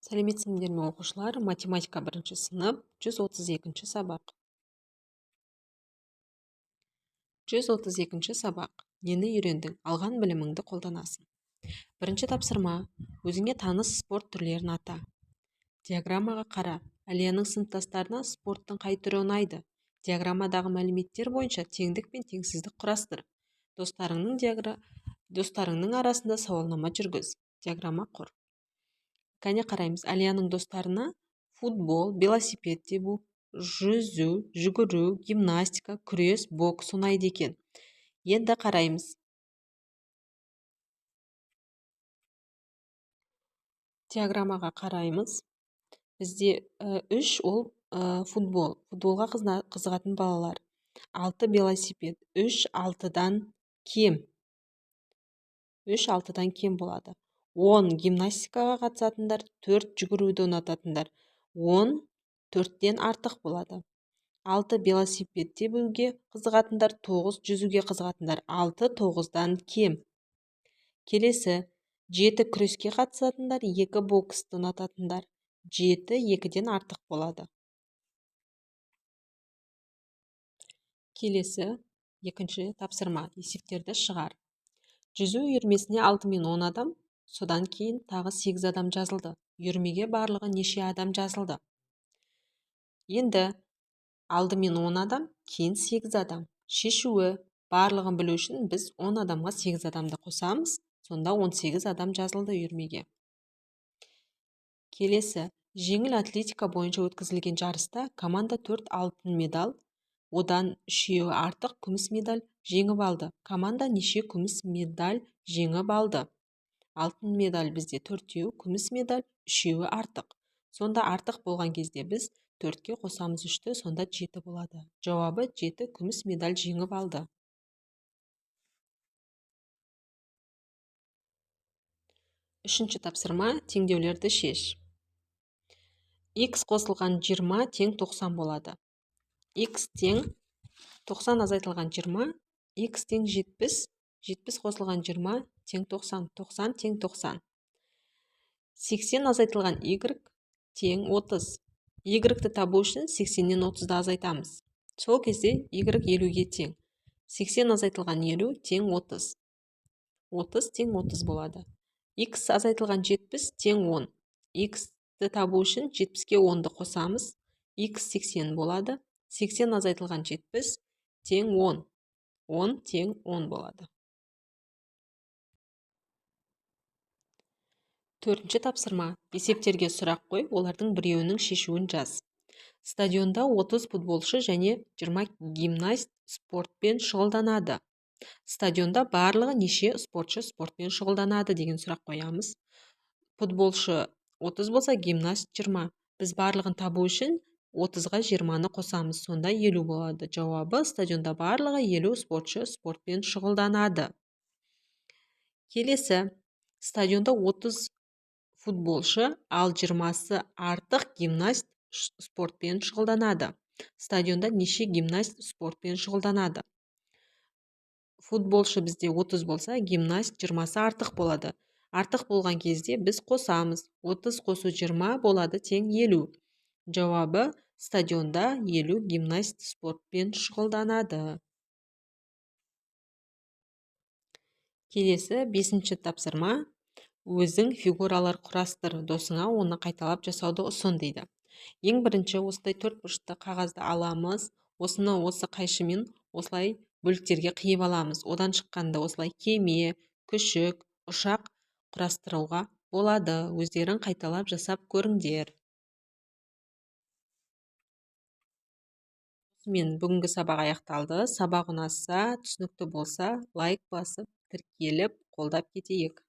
Сәлеметсіңдер ме оқушылар? Математика 1 сынып, 132 сабақ. 132 сабақ. Нені үйрендің? Алған біліміңді қолданасың. Бірінші тапсырма. Өзіңе таныс спорт түрлерін ата. Диаграммаға қара. Әлияның сыныптастарына спорттың қай түрі ұнайды? Диаграммадағы мәліметтер бойынша теңдік пен теңсіздік құрастыр. Достарыңның арасында сауалнама жүргіз. Диаграмма құр. Кәне қараймыз. Әлияның достарына футбол, велосипед тебу, жүзу, жүгіру, гимнастика, күрес, бокс ұнайды екен. Енді қараймыз. Диаграммаға қараймыз. Бізде 3 ол футбол. Футболға қызығатын балалар. 6 велосипед. 3 6-дан кем. 3 6-дан кем болады. 10 гимнастикаға қатысатындар, 4 жүгіруді ұнататындар. 10 4-тен артық болады. 6 велосипед тебуге қызығатындар, 9 жүзуге қызығатындар. 6 9-дан кем. Келесі 7 күреске қатысатындар, 2 боксты ұнататындар. 7 2-ден артық болады. Келесі екінші тапсырма. Есептерді шығар. Жүзу үйірмесіне алдымен 10 адам, содан кейін тағы 8 адам жазылды. Үйірмеге барлығы неше адам жазылды? Енді алдымен 10 адам, кейін 8 адам. Шешуі барлығын білу үшін біз 10 адамға 8 адамды қосамыз, сонда 18 адам жазылды үйірмеге. Келесі, жеңіл атлетика бойынша өткізілген жарыста команда 4 алтын медаль, одан 3-еуі артық күміс медаль жеңіп алды. Команда неше күміс медаль жеңіп алды? Алтын медаль бізде 4-еу, күміс медаль 3-еуі артық. Сонда артық болған кезде біз 4-ке қосамыз 3-ті, сонда 7 болады. Жауабы 7 күміс медаль жеңіп алды. Үшінші тапсырма, теңдеулерді шеш. X қосылған 20 тең 90 болады. X тең 90 азайтылған 20, X тең 70, 70 қосылған 20 тең 90, 90 тең 90. 80 азайтылған Y тең 30. Y-ті табу үшін 80-нен 30-ды азайтамыз. Сол кезде Y 50-ге тең. 80 азайтылған 50 тең 30. 30 тең 30 болады. X азайтылған 70 тең 10. X-ті табу үшін 70-ке 10-ды қосамыз. X 80 болады. 80 азайтылған 70 тең 10. 10 тең 10 болады. Төртінші тапсырма. Есептерге сұрақ қой, олардың біреуінің шешуін жаз. Стадионда 30 футболшы және 20 гимнаст спортпен шұғылданады. Стадионда барлығы неше спортшы спортпен шұғылданады деген сұрақ қоямыз. Футболшы 30 болса, гимнаст 20. Біз барлығын табу үшін 30-ға 20-ны қосамыз, сонда 50 болады. Жауабы стадионда барлығы 50 спортшы спортпен шұғылданады. Келесі, стадионда 30 футболшы, ал 20-сы артық гимнаст спортпен шұғылданады. Стадионда неше гимнаст спортпен шұғылданады? Футболшы бізде 30 болса, гимнаст 20-сы артық болады. Артық болған кезде біз қосамыз. 30 қосу 20 болады тең 50. Жауабы стадионда 50 гимнаст спортпен шұғылданады. Келесі 5-ші тапсырма. Өзің фигуралар құрастыр, досыңа оны қайталап жасауды ұсын дейді. Ең бірінші осылай 4 бұрышты қағазды аламыз, осыны осы қайшымен осылай бөліктерге қиып аламыз. Одан шыққанда осылай кеме, күшік, ұшақ құрастыруға болады. Өздерің қайталап жасап көріңдер. Мен бүгінгі сабақ аяқталды. Сабақ ұнаса, түсінікті болса, лайк басып, тіркеліп, қолдап кетейік.